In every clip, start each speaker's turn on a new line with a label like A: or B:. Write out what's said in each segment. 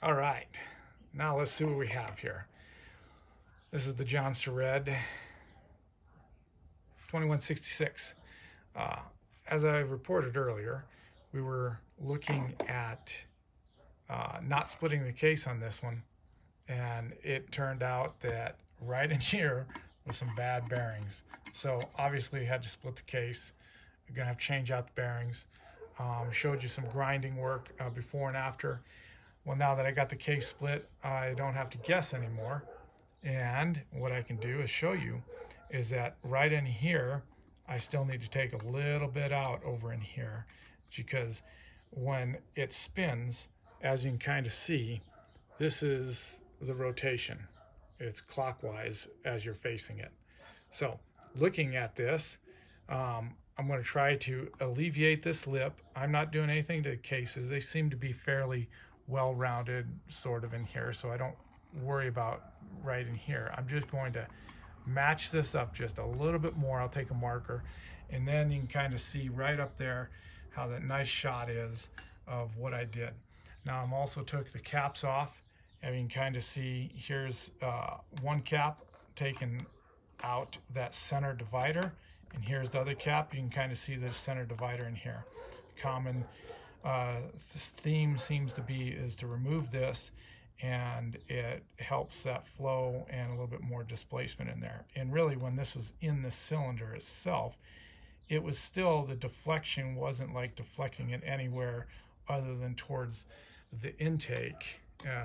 A: All right, now let's see what we have here. This is the Jonsered 2166. As I reported earlier, we were looking at not splitting the case on this one, and it turned out that right in here was some bad bearings. So obviously, had to split the case. You're gonna have to change out the bearings. Showed you some grinding work before and after. Well, now that I got the case split, I don't have to guess anymore. And what I can do is show you is that right in here, I still need to take a little bit out over in here, because when it spins, as you can kind of see, this is the rotation. It's clockwise as you're facing it. So looking at this, I'm going to try to alleviate this lip. I'm not doing anything to the cases. They seem to be fairly well-rounded sort of in here, so I don't worry about right in here. I'm just going to match this up just a little bit more. I'll take a marker, and then you can kind of see right up there how that nice shot is of what I did. Now I'm also took the caps off, and you can kind of see here's one cap taken out that center divider, and here's the other cap. You can kind of see the center divider in here. Common this theme seems to be is to remove this, and it helps that flow and a little bit more displacement in there. And really, when this was in the cylinder itself, it was still, the deflection wasn't like deflecting it anywhere other than towards the intake,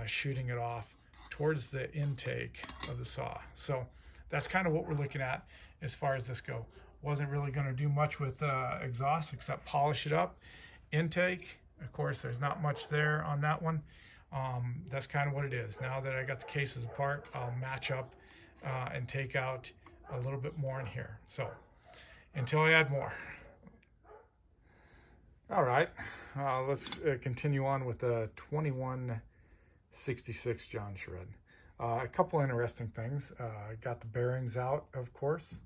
A: shooting it off towards the intake of the saw. So that's kind of what we're looking at as far as this go. Wasn't really going to do much with exhaust except polish it up. Intake, of course, there's not much there on that one. That's kind of what it is. Now that I got the cases apart, I'll match up and take out a little bit more in here. So until I add more. All right, let's continue on with the 2166 Jonsered. A couple interesting things. I got the bearings out, of course.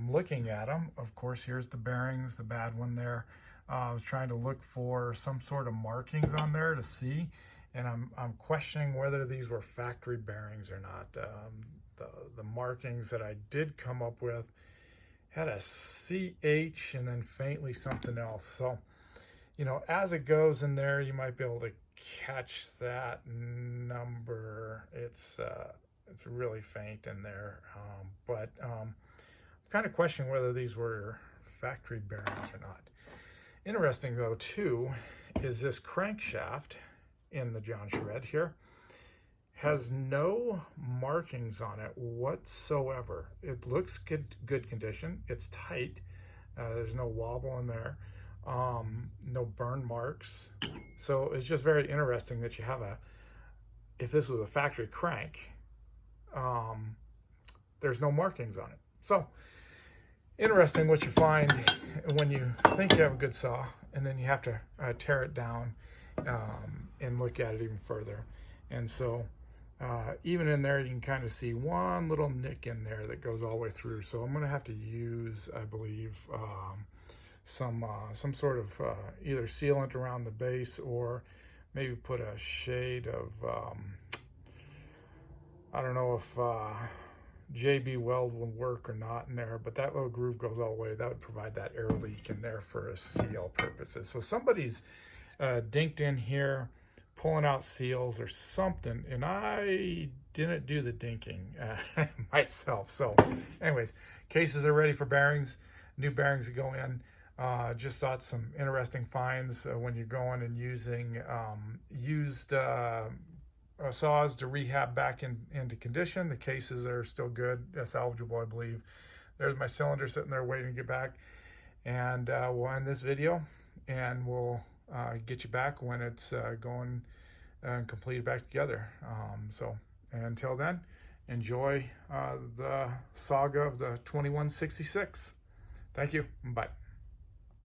A: Looking at them, of course, here's the bearings, the bad one there. I was trying to look for some sort of markings on there to see, and I'm questioning whether these were factory bearings or not. The markings that I did come up with had a CH and then faintly something else. So, you know, as it goes in there, you might be able to catch that number. It's really faint in there, but I'm kind of questioning whether these were factory bearings or not. Interesting though too is this crankshaft in the Jonsered here has no markings on it whatsoever. It looks good condition. It's tight. There's no wobble in there. No burn marks. So it's just very interesting that you have if this was a factory crank, there's no markings on it. So interesting what you find when you think you have a good saw, and then you have to tear it down and look at it even further. And so even in there, you can kind of see one little nick in there that goes all the way through. So I'm going to have to use, I believe, some sort of either sealant around the base, or maybe put a shade of, I don't know if JB Weld will work or not in there, but that little groove goes all the way. That would provide that air leak in there for a seal purposes. So somebody's dinked in here, pulling out seals or something, and I didn't do the dinking myself. So anyways, cases are ready for bearings, new bearings to go in. Just thought some interesting finds when you're going and using used saws to rehab back into condition. The cases are still good, salvageable, I believe. There's my cylinder sitting there waiting to get back. And we'll end this video, and we'll get you back when it's going and completed back together. So until then, enjoy the saga of the 2166. Thank you. Bye.